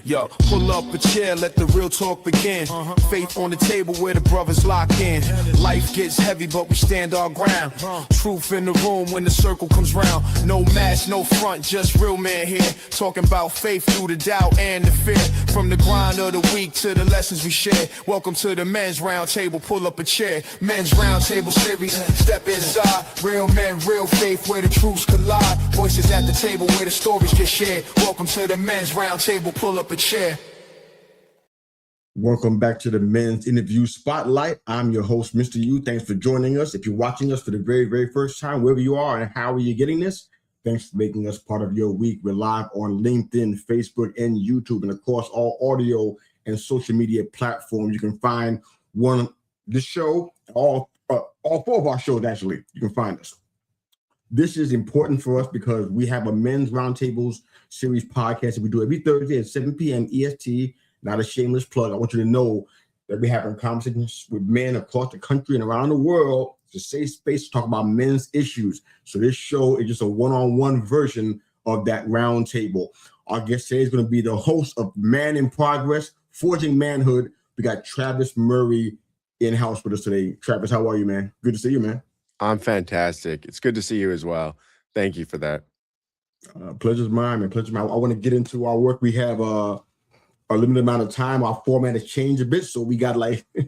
Yo, pull up a chair, let the real talk begin. Faith on the table where the brothers lock in. Life gets heavy, but we stand our ground. Truth in the room when the circle comes round. No mask, no front, just real man here. Talking about faith through the doubt and the fear. From the grind of the week to the lessons we share. Welcome to the men's round table, pull up a chair. Men's round table series, step inside. Real men, real faith where the truths collide. Voices at the table where the stories get shared. Welcome to the men's round table, pull up a chair. Welcome back to the Men's Interview Spotlight. I'm your host, Mr. U. Thanks for joining us. If you're watching us for the very, very first time, wherever you are and how are you getting this, thanks for making us part of your week. We're live on LinkedIn, Facebook, and YouTube, and of course, all audio and social media platforms. You can find this show, all four of our shows, actually. You can find us. This is important for us because we have a Men's Roundtables series podcast that we do every Thursday at 7 p.m. EST. Not a shameless plug. I want you to know that we're having conversations with men across the country and around the world. It's a safe space to talk about men's issues. So this show is just a one-on-one version of that roundtable. Our guest today is going to be the host of Man in Progress, Forging Manhood. We got Travis Murray in-house with us today. Travis, how are you, man? Good to see you, man. I'm fantastic. It's good to see you as well. Thank you for that. Pleasure's mine, man. Pleasure's mine. I want to get into our work. We have a limited amount of time. Our format has changed a bit, so we got like a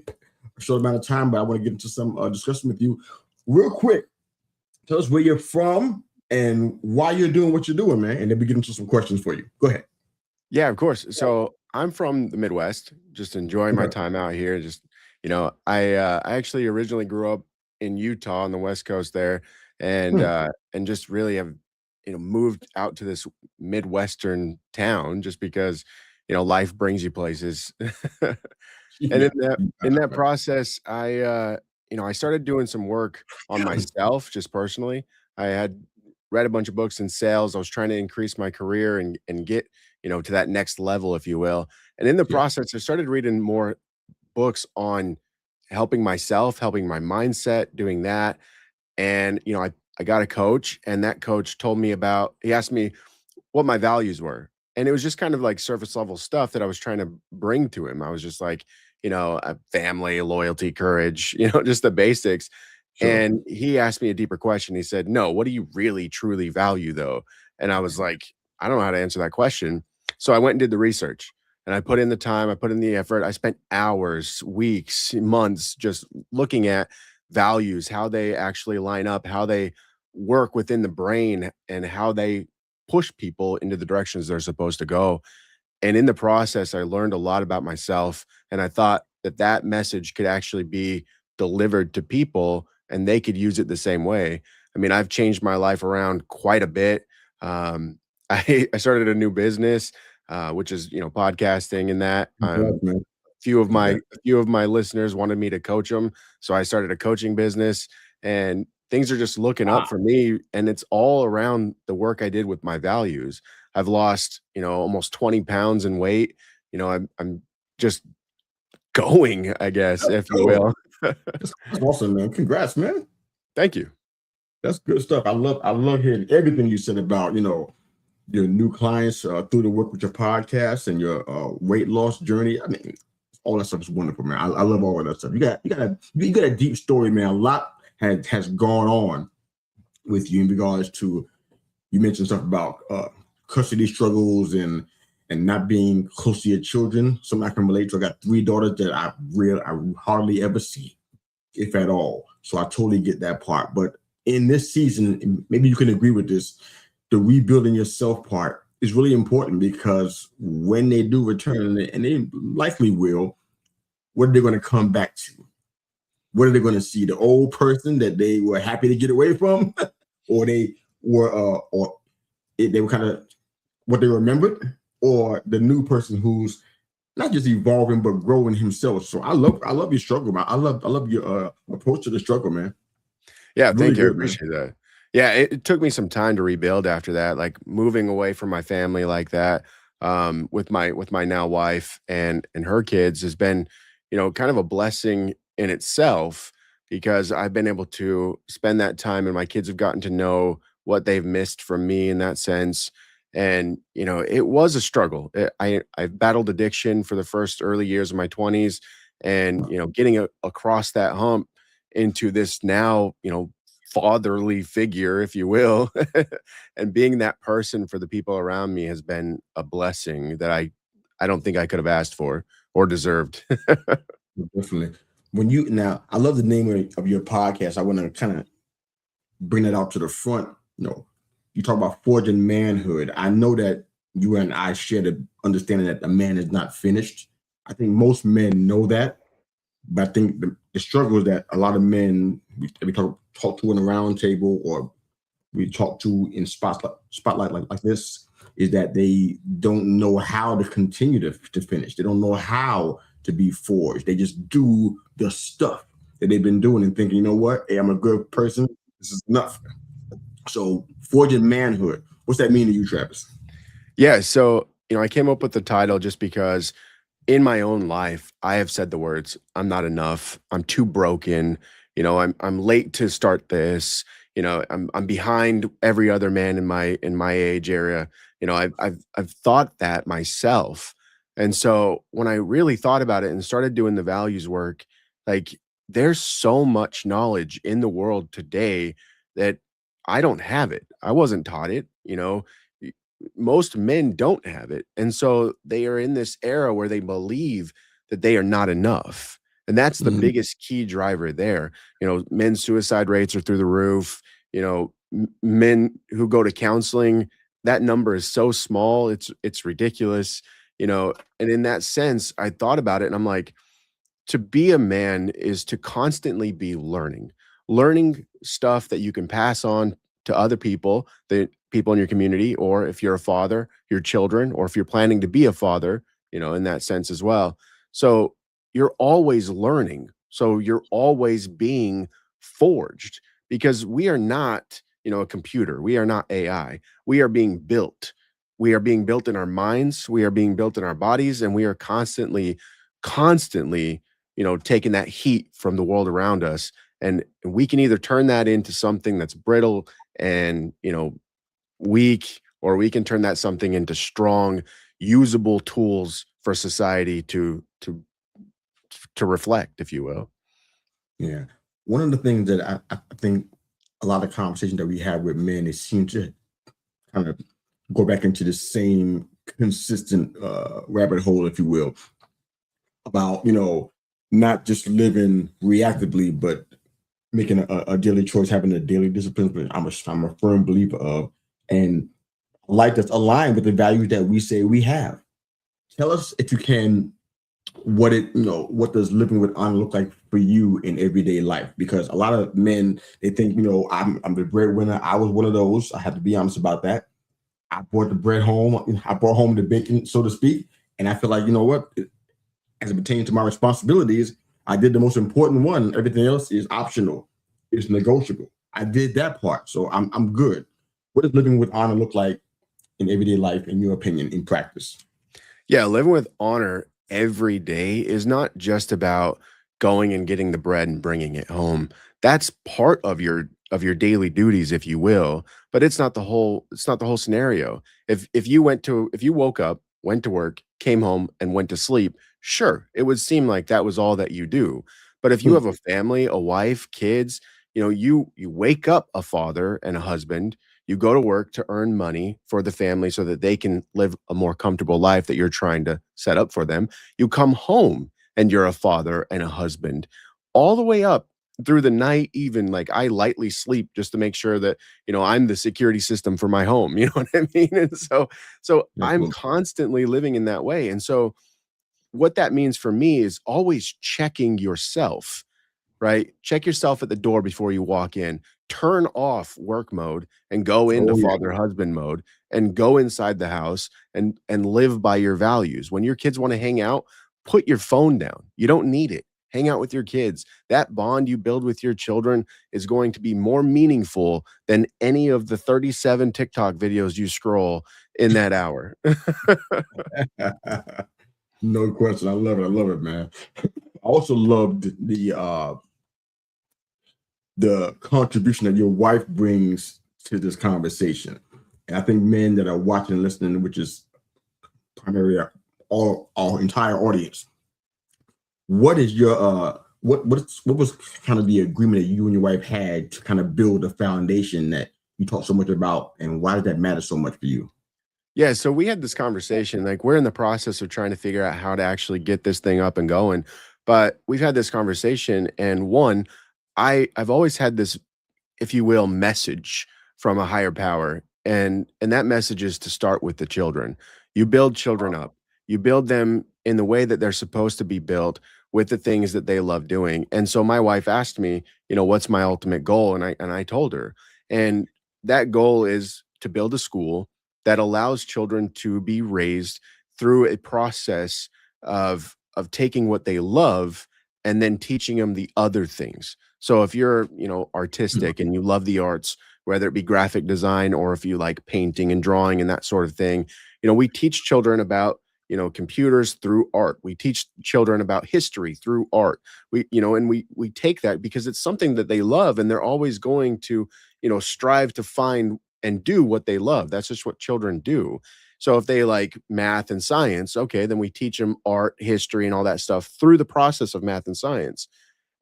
short amount of time, but I want to get into some discussion with you real quick. Tell us where you're from and why you're doing what you're doing, man, and then we get into some questions for you. Go ahead. Yeah, of course. So I'm from the Midwest, just enjoying my time out here. Just, I actually originally grew up in Utah on the West Coast there, and just really have, moved out to this Midwestern town just because, life brings you places. And in that process, I started doing some work on myself, just personally. I had read a bunch of books in sales. I was trying to increase my career and get, to that next level, if you will. And in the process, I started reading more books on helping myself, helping my mindset, doing that. And, I got a coach, and that coach he asked me what my values were. And it was just kind of like surface level stuff that I was trying to bring to him. I was just like, family, loyalty, courage, just the basics. Sure. And he asked me a deeper question. He said, no, what do you really, truly value though? And I was like, I don't know how to answer that question. So I went and did the research, and I put in the time, I put in the effort. I spent hours, weeks, months just looking at values, how they actually line up, how they work within the brain, and how they push people into the directions they're supposed to go. And in the process, I learned a lot about myself, and I thought that message could actually be delivered to people and they could use it the same way. I mean, I've changed my life around quite a bit. I started a new business, which is, podcasting and that. A few of my listeners wanted me to coach them. So I started a coaching business, and things are just looking up for me. And it's all around the work I did with my values. I've lost, almost 20 pounds in weight. I'm just going, I guess, if you will. That's awesome, man. Congrats, man. Thank you. That's good stuff. I love hearing everything you said about, your new clients through the work with your podcast and your weight loss journey. I mean, all that stuff is wonderful, man. I love all of that stuff. You got a deep story, man. A lot has gone on with you in regards to, you mentioned stuff about custody struggles and not being close to your children. Something I can relate to. I got 3 daughters that I hardly ever see, if at all. So I totally get that part. But in this season, maybe you can agree with this, the rebuilding yourself part is really important, because when they do return, and they likely will, what are they going to come back to? What are they going to see? The old person that they were happy to get away from, or they were kind of what they remembered, or the new person who's not just evolving but growing himself. So I love your struggle, man. I love your approach to the struggle, man. Yeah, thank you. I appreciate that. Yeah, it took me some time to rebuild after that, like moving away from my family like that, with my now wife and her kids has been, kind of a blessing in itself, because I've been able to spend that time, and my kids have gotten to know what they've missed from me in that sense. And, it was a struggle. I battled addiction for the first early years of my 20s, and, getting across that hump into this now, fatherly figure, if you will, and being that person for the people around me has been a blessing that I don't think I could have asked for or deserved. Definitely. When you now, I love the name of your podcast. I want to kind of bring that out to the front. You talk about forging manhood. I know that you and I share the understanding that a man is not finished. I think most men know that, but I think the struggle is that a lot of men we talk to in a round table, or we talk to in spotlight like this, is that they don't know how to continue to finish. They don't know how to be forged. They just do the stuff that they've been doing and thinking, you know what? Hey, I'm a good person. This is enough. So forging manhood, what's that mean to you, Travis? Yeah. So, I came up with the title just because in my own life, I have said the words, I'm not enough. I'm too broken. I'm late to start this. I'm behind every other man in my age area. I've thought that myself. And so when I really thought about it and started doing the values work, like, there's so much knowledge in the world today that I don't have it. I wasn't taught it. Y- Most men don't have it. And so they are in this era where they believe that they are not enough. And that's the Mhm. biggest key driver there. Men's suicide rates are through the roof. Men who go to counseling, that number is so small, it's ridiculous. And in that sense, I thought about it and I'm like, to be a man is to constantly be learning stuff that you can pass on to other people, the people in your community, or if you're a father, your children, or if you're planning to be a father, in that sense as well. So you're always learning. So you're always being forged, because we are not, a computer. We are not AI. We are being built. We are being built in our minds. We are being built in our bodies, and we are constantly, taking that heat from the world around us. And we can either turn that into something that's brittle and, weak, or we can turn that something into strong, usable tools for society to reflect, if you will. Yeah. One of the things that I think a lot of conversations that we have with men, it seems to kind of go back into the same consistent rabbit hole, if you will, about, not just living reactively, but making a daily choice, having a daily discipline, but I'm a firm believer of, and life that's aligned with the values that we say we have. Tell us, if you can, what does living with honor look like for you in everyday life? Because a lot of men, they think, I'm the breadwinner. I was one of those. I have to be honest about that. I brought the bread home. I brought home the bacon, so to speak. And I feel like, what, as it pertains to my responsibilities, I did the most important one. Everything else is optional. It's negotiable. I did that part, so I'm good. What does living with honor look like in everyday life, in your opinion, in practice? Yeah, living with honor every day is not just about going and getting the bread and bringing it home. That's part of your daily duties, if you will, but it's not the whole scenario. If you woke up, went to work, came home and went to sleep, sure, it would seem like that was all that you do. But if you Hmm. have a family, a wife, kids, you wake up a father and a husband, you go to work to earn money for the family so that they can live a more comfortable life that you're trying to set up for them. You come home and you're a father and a husband, all the way up through the night. Even like, I lightly sleep just to make sure that, I'm the security system for my home. You know what I mean? And so I'm Absolutely. constantly living in that way. And so what that means for me is always checking yourself, right? Check yourself at the door before you walk in. Turn off work mode and go into Oh yeah. father husband mode, and go inside the house and live by your values. When your kids want to hang out, put your phone down. You don't need it. Hang out with your kids. That bond you build with your children is going to be more meaningful than any of the 37 TikTok videos you scroll in that hour. No question. I love it. I love it, man. I also loved the contribution that your wife brings to this conversation. And I think men that are watching and listening, which is primarily all our entire audience, what is your what was kind of the agreement that you and your wife had to kind of build a foundation that you talk so much about, and why did that matter so much for you? Yeah, so we had this conversation, like we're in the process of trying to figure out how to actually get this thing up and going. But we've had this conversation, and one, I've always had this, if you will, message from a higher power. And that message is to start with the children. You build children up. You build them in the way that they're supposed to be built with the things that they love doing. And so my wife asked me, what's my ultimate goal? And I told her. And that goal is to build a school that allows children to be raised through a process of taking what they love and then teaching them the other things. So if you're, artistic and you love the arts, whether it be graphic design or if you like painting and drawing and that sort of thing, we teach children about, computers through art. We teach children about history through art. And we take that because it's something that they love, and they're always going to, strive to find and do what they love. That's just what children do. So if they like math and science, okay, then we teach them art, history, and all that stuff through the process of math and science.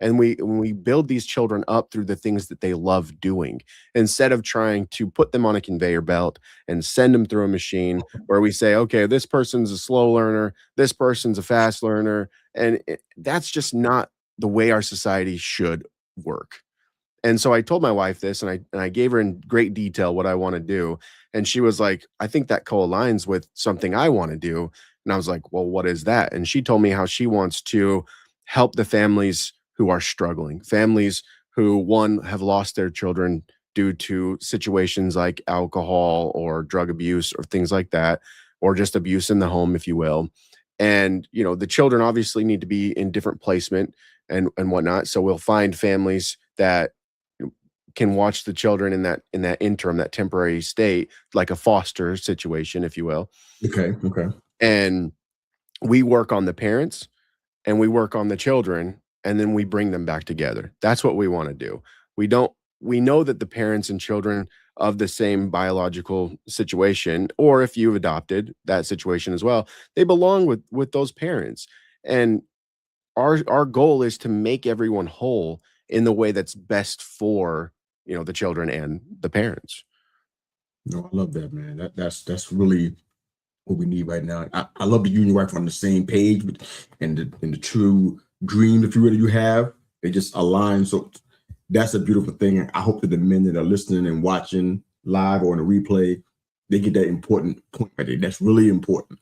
And we build these children up through the things that they love doing, instead of trying to put them on a conveyor belt and send them through a machine where we say, okay, this person's a slow learner, this person's a fast learner. And that's just not the way our society should work. And so I told my wife this, and I gave her in great detail what I want to do. And she was like, I think that co-aligns with something I want to do. And I was like, well, what is that? And she told me how she wants to help the families who are struggling, families who, one, have lost their children due to situations like alcohol or drug abuse or things like that, or just abuse in the home, if you will. And, the children obviously need to be in different placement and whatnot. So we'll find families that can watch the children in that interim, that temporary state, like a foster situation, if you will. Okay. And we work on the parents and we work on the children, and then we bring them back together. That's what we want to do. We know that the parents and children of the same biological situation, or if you've adopted that situation as well, they belong with those parents. And our goal is to make everyone whole in the way that's best for, the children and the parents. No, I love that, man. That's really what we need right now. I love that you and your wife are on the same page and the true dream, if you really you have. They just align. So that's a beautiful thing. I hope that the men that are listening and watching live or in a replay, they get that important point right there. That's really important.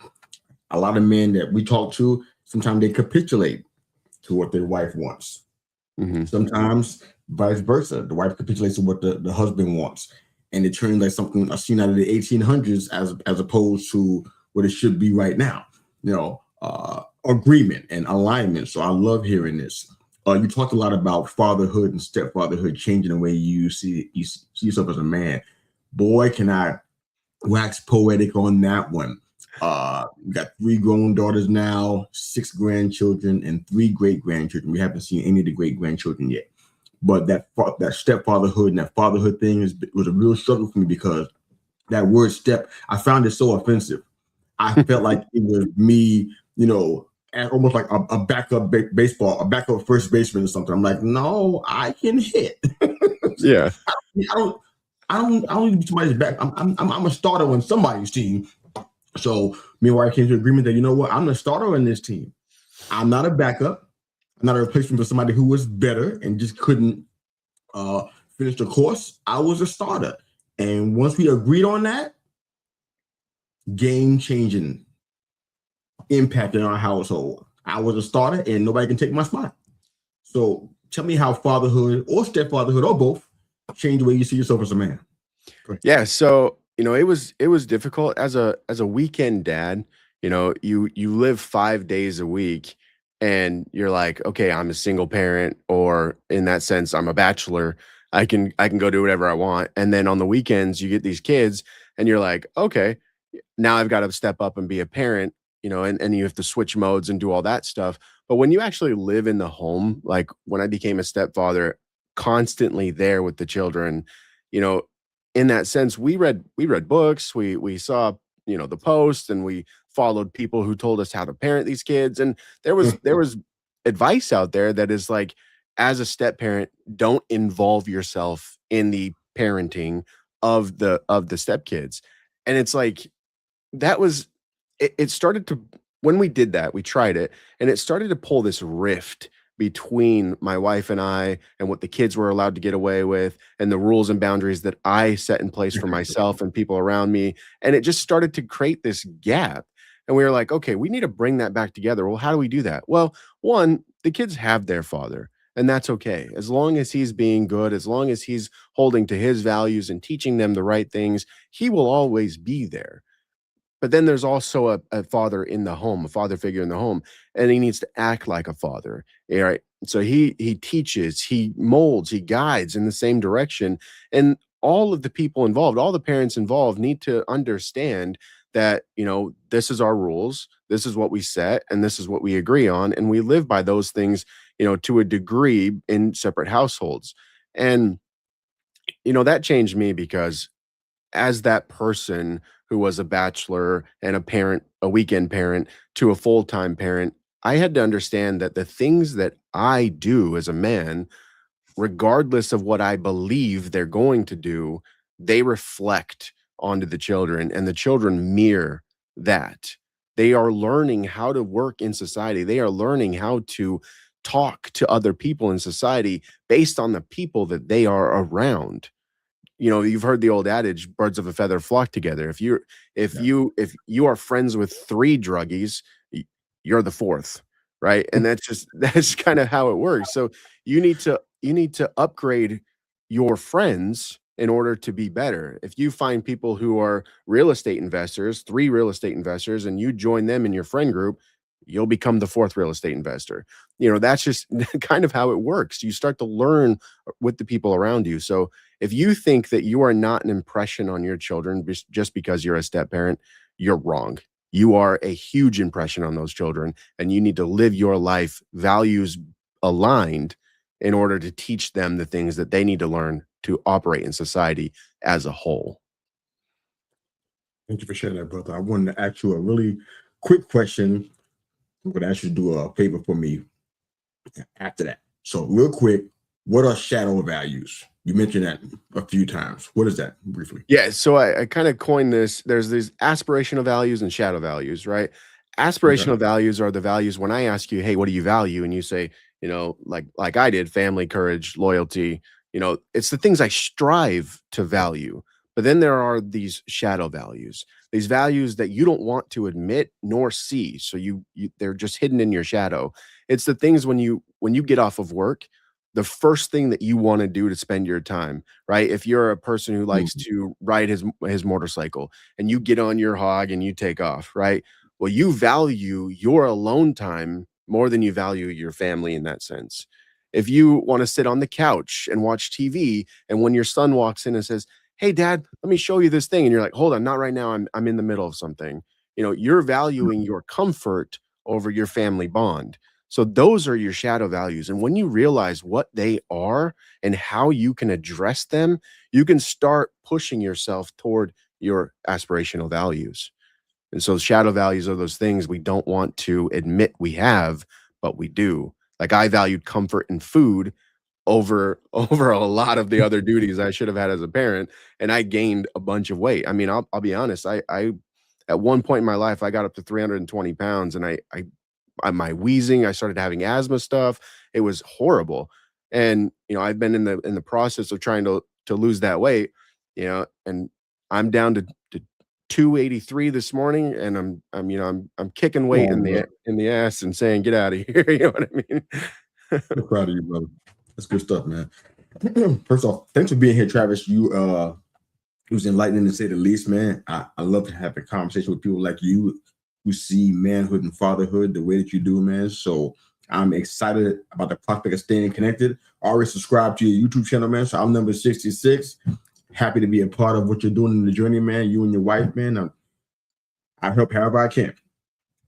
A lot of men that we talk to, sometimes they capitulate to what their wife wants. Mm-hmm. Sometimes vice versa. The wife capitulates to what the husband wants. And it turns like something I've seen out of the 1800s as opposed to what it should be right now. Agreement and alignment. So I love hearing this. You talked a lot about fatherhood and stepfatherhood changing the way you see yourself as a man. Boy, can I wax poetic on that one. We got 3 grown daughters now, 6 grandchildren, and 3 great grandchildren. We haven't seen any of the great grandchildren yet. But that stepfatherhood and that fatherhood thing was a real struggle for me, because that word step, I found it so offensive. I felt like it was me, almost like a backup baseball, a backup first baseman or something. I'm like, no, I can hit. Yeah. I don't need somebody's back. I'm a starter on somebody's team. So me and wife came to an agreement that, you know what, I'm the starter on this team. I'm not a backup. I'm not a replacement for somebody who was better and just couldn't finish the course. I was a starter. And once we agreed on that, game-changing impact in our household. I was a starter and nobody can take my spot. So tell me how fatherhood or stepfatherhood or both changed the way you see yourself as a man. Yeah. So, it was difficult as a weekend dad. You live 5 days a week and you're like, okay, I'm a single parent, or in that sense, I'm a bachelor. I can go do whatever I want. And then on the weekends, you get these kids and you're like, okay, now I've got to step up and be a parent, and you have to switch modes and do all that stuff. But when you actually live in the home, like when I became a stepfather, constantly there with the children, you know, in that sense, we read books, we saw, you know, the posts, and we followed people who told us how to parent these kids. And there was advice out there that is like, as a step parent, don't involve yourself in the parenting of the step kids. And it's like, that was it started to, when we did that, we tried it, and it started to pull this rift between my wife and I, and what the kids were allowed to get away with, and the rules and boundaries that I set in place for myself and people around me. And it just started to create this gap. And we were like, okay, we need to bring that back together. Well, how do we do that? Well, one, the kids have their father, and that's okay. As long as he's being good, as long as he's holding to his values and teaching them the right things, he will always be there. But then there's also a father in the home, a father figure in the home, and he needs to act like a father. Right. So he teaches, he molds, he guides in the same direction. And all of the people involved, all the parents involved need to understand that, you know, this is our rules, this is what we set, and this is what we agree on. And we live by those things, you know, to a degree in separate households. And, you know, that changed me because as that person who was a bachelor and a parent, a weekend parent to a full-time parent, I had to understand that the things that I do as a man, regardless of what I believe they're going to do, they reflect onto the children, and the children mirror that. They are learning how to work in society. They are learning how to talk to other people in society based on the people that they are around. You know, you've heard the old adage, birds of a feather flock together. Yeah. If you are friends with three druggies, you're the fourth, right? And that's kind of how it works. So you need to upgrade your friends in order to be better. If you find people who are real estate investors, three real estate investors, and you join them in your friend group, you'll become the fourth real estate investor. You know, that's just kind of how it works. You start to learn with the people around you. So if you think that you are not an impression on your children just because you're a step parent, you're wrong. You are a huge impression on those children, and you need to live your life values aligned in order to teach them the things that they need to learn to operate in society as a whole. Thank you for sharing that, brother. I wanted to ask you a really quick question. I'm going to ask you to do a favor for me after that. So, real quick, what are shadow values? You mentioned that a few times. What is that briefly? Yeah, so I kind of coined this. There's these aspirational values and shadow values, right? Okay. Aspirational values are the values when I ask you, hey, what do you value? And you say, you know, like I did, family, courage, loyalty, you know, it's the things I strive to value. But then there are these shadow values, these values that you don't want to admit nor see. So you they're just hidden in your shadow. It's the things when you get off of work, the first thing that you want to do to spend your time, right? If you're a person who likes Mhm. to ride his motorcycle, and you get on your hog and you take off, right? Well, you value your alone time more than you value your family in that sense. If you want to sit on the couch and watch TV, and when your son walks in and says, "Hey dad, let me show you this thing." And you're like, "Hold on, not right now. I'm in the middle of something." You know, you're valuing your comfort over your family bond. So those are your shadow values. And when you realize what they are and how you can address them, you can start pushing yourself toward your aspirational values. And so shadow values are those things we don't want to admit we have, but we do. Like I valued comfort and food over a lot of the other duties I should have had as a parent, and I gained a bunch of weight. I mean, I'll be honest. I at one point in my life I got up to 320 pounds, and my wheezing, I started having asthma stuff. It was horrible. And, you know, I've been in the process of trying to lose that weight, you know, and I'm down to 283 this morning, and I'm kicking Come weight on, bro. in the ass and saying, "Get out of here." You know what I mean? So proud of you, brother. That's good stuff, man. First off, thanks for being here, Travis. It was enlightening to say the least, man. I love to have a conversation with people like you who see manhood and fatherhood the way that you do, man. So I'm excited about the prospect of staying connected. I already subscribed to your YouTube channel, man. So I'm number 66. Happy to be a part of what you're doing in the journey, man. You and your wife, man. I help however I can.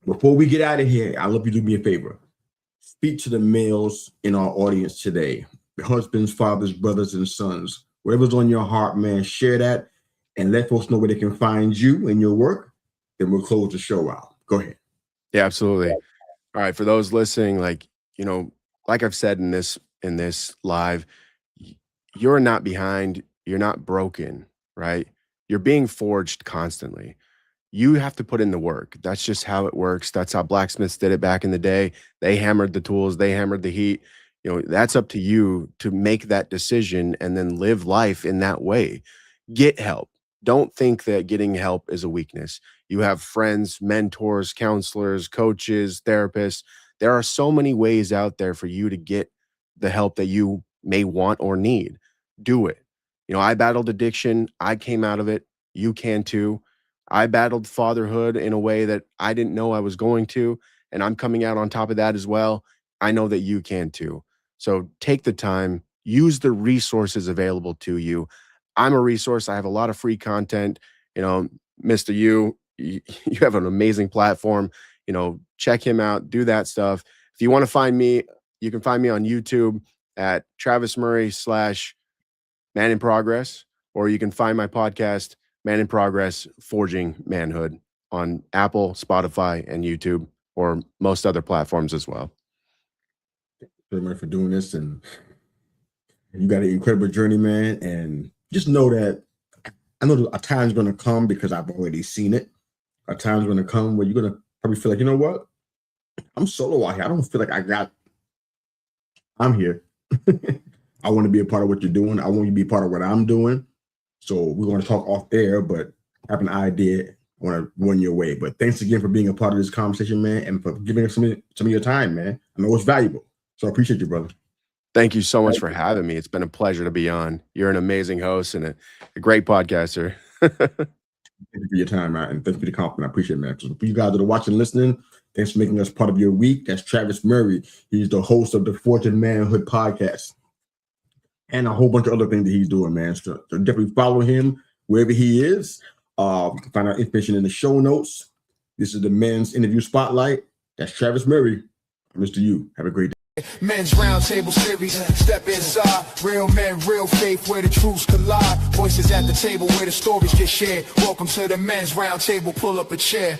Before we get out of here, I love you to do me a favor. Speak to the males in our audience today, the husbands, fathers, brothers, and sons. whatever's on your heart, man, share that and let folks know where they can find you and your work. Then we'll close the show out. Go ahead. Yeah, absolutely. All right, for those listening, like, you know, like I've said in this live, you're not behind, you're not broken, right? You're being forged constantly. You have to put in the work. That's just how it works. That's how blacksmiths did it back in the day. They hammered the tools, they hammered the heat. You know, that's up to you to make that decision and then live life in that way. Get help. Don't think that getting help is a weakness. You have friends, mentors, counselors, coaches, therapists. There are so many ways out there for you to get the help that you may want or need. Do it. You know, I battled addiction. I came out of it. You can too. I battled fatherhood in a way that I didn't know I was going to, and I'm coming out on top of that as well. I know that you can too. So take the time, use the resources available to you. I'm a resource. I have a lot of free content. You know, Mr. You have an amazing platform. You know, check him out, do that stuff. If you want to find me, you can find me on YouTube at Travis Murray / Man in Progress, or you can find my podcast, Man in Progress, Forging Manhood, on Apple, Spotify, and YouTube, or most other platforms as well. Thank you very much for doing this. And you got an incredible journey, man. And just know that I know a time's going to come, because I've already seen it. A time's going to come where you're going to probably feel like, you know what? I'm solo out here. I don't feel like I'm here. I want to be a part of what you're doing. I want you to be a part of what I'm doing. So we're going to talk off air, but I have an idea. I want to run your way. But thanks again for being a part of this conversation, man, and for giving us some of your time, man. I know it's valuable. So I appreciate you, brother. Thank you so much for having me. It's been a pleasure to be on. You're an amazing host and a great podcaster. Thank you for your time, man, and thank you for the compliment. I appreciate it, man. So for you guys that are watching and listening, thanks for making us part of your week. That's Travis Murray. He's the host of the Forged Manhood podcast and a whole bunch of other things that he's doing, man. So definitely follow him wherever he is. You can find out information in the show notes. This is the Men's Interview Spotlight. That's Travis Murray. Mr. You. Have a great day. Men's Roundtable Series, step inside. Real men, real faith, where the truths collide. Voices at the table where the stories get shared. Welcome to the Men's Roundtable, pull up a chair.